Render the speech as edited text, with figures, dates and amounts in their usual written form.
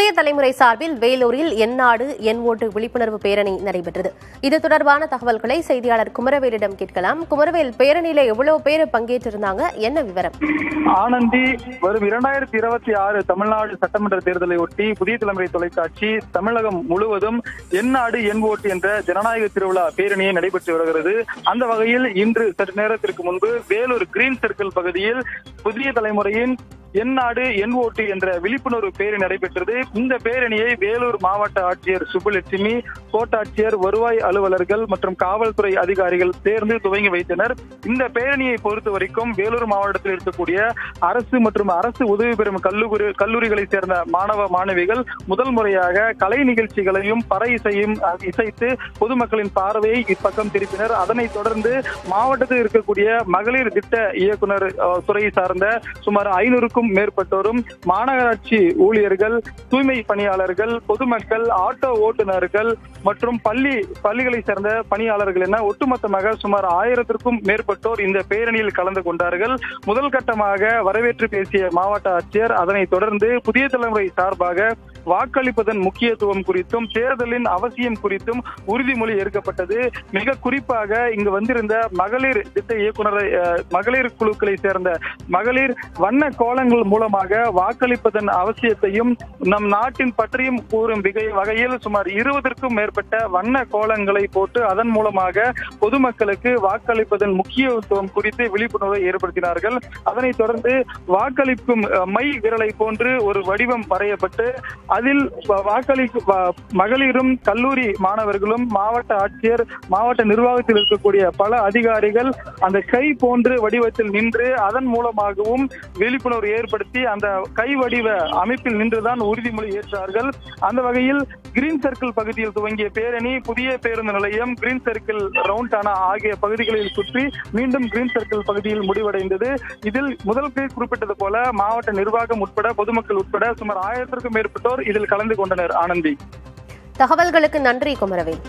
புதிய தலைமுறை சார்பில் வேலூரில் என்-நாடு என்-ஓட்டு விழிப்புணர்வு பேரணி நடைபெற்றது. இது தொடர்பான தகவல்களை செய்தியாளர் குமரவேலிடம் கேட்கலாம். குமரவேல், பேரணியில எவ்வளவு பேர் பங்கேற்றிருந்தாங்க, என்ன விவரம்? ஆனந்தி, வரும் 2026 தமிழ்நாடு சட்டமன்ற தேர்தலை ஒட்டி புதிய தலைமுறை தொலைக்காட்சி தமிழகம் முழுவதும் என்-நாடு என்-ஓட்டு என்ற ஜனநாயக திருவிழா பேரணியை நடைபெற்று வருகிறது. அந்த வகையில் இன்று சற்று நேரத்திற்கு முன்பு வேலூர் கிரீன் சர்க்கிள் பகுதியில் புதிய தலைமுறையின் என்-நாடு என்-ஓட்டு என்ற விழிப்புணர்வு பேரணி நடைபெற்றது. இந்த பேரணியை வேலூர் மாவட்ட ஆட்சியர் சுப்புலட்சுமி, கோட்டாட்சியர், வருவாய் அலுவலர்கள் மற்றும் காவல்துறை அதிகாரிகள் சேர்ந்து துவங்கி வைத்தனர். இந்த பேரணியை பொறுத்த வரைக்கும் வேலூர் மாவட்டத்தில் இருக்கக்கூடிய அரசு மற்றும் அரசு உதவி பெறும் கல்லூரிகளை சேர்ந்த மாணவ மாணவிகள் முதல் முறையாக கலை நிகழ்ச்சிகளையும் பறை இசையும் இசைத்து பொதுமக்களின் பார்வையை இப்பக்கம் திருப்பினர். அதனைத் தொடர்ந்து மாவட்டத்தில் இருக்கக்கூடிய மகளிர் திட்ட இயக்குனர் துறையை சார்ந்த சுமார் 500க்கும் மேற்பட்டோரும் மாநகராட்சி ஊழியர்கள், தூய்மை பணியாளர்கள், பொதுமக்கள், ஆட்டோ ஓட்டுநர்கள் மற்றும் பள்ளிகளை சேர்ந்த பணியாளர்கள் என ஒட்டுமொத்தமாக சுமார் 1000க்கும் மேற்பட்டோர் இந்த பேரணியில் கலந்து கொண்டார்கள். முதல் கட்டமாக வரவேற்று பேசிய மாவட்ட ஆட்சியர் அதனைத் தொடர்ந்து புதிய தலைமுறை சார்பாக வாக்களிப்பதன் முக்கியத்துவம் குறித்தும் தேர்தலின் அவசியம் குறித்தும் உறுதிமொழி ஏற்கப்பட்டது. மிக குறிப்பாக இங்கு வந்திருந்த மகளிர் திட்ட இயக்குனர், மகளிர் குழுக்களை சேர்ந்த மகளிர் வண்ண கோலங்கள் மூலமாக வாக்களிப்பதன் அவசியத்தையும் நம் நாட்டின் பற்றியும் கூறும் வகையில் சுமார் 20க்கும் மேற்பட்ட வண்ண கோலங்களை போட்டு அதன் மூலமாக பொதுமக்களுக்கு வாக்களிப்பதன் முக்கியத்துவம் குறித்து விழிப்புணர்வை ஏற்படுத்தினார்கள். அதனைத் தொடர்ந்து வாக்களிக்கும் மை விரலை போன்று ஒரு வடிவம் வரையப்பட்டு அதில் மகளிரும் கல்லூரி மாணவர்களும் மாவட்ட ஆட்சியர், மாவட்ட நிர்வாகத்தில் இருக்கக்கூடிய பல அதிகாரிகள் அந்த கை போன்று வடிவத்தில் நின்று அதன் மூலமாகவும் விழிப்புணர்வு ஏற்படுத்தி அந்த கை வடிவ அமைப்பில் நின்றுதான் உறுதிமொழி ஏற்றார்கள். அந்த வகையில் கிரீன் சர்க்கிள் பகுதியில் துவங்கிய பேரணி புதிய பேருந்து நிலையம், கிரீன் சர்க்கிள் ரவுண்டானா ஆகிய பகுதிகளில் சுற்றி மீண்டும் கிரீன் சர்க்கிள் பகுதியில் முடிவடைந்தது. இதில் முதல் குறிப்பிட்டது போல மாவட்ட நிர்வாகம் உட்பட பொதுமக்கள் உட்பட சுமார் 1000க்கும் மேற்பட்டோர் இதில் கலந்து கொண்டனர். ஆனந்தி, தகவல்களுக்கு நன்றி குமரவேல்.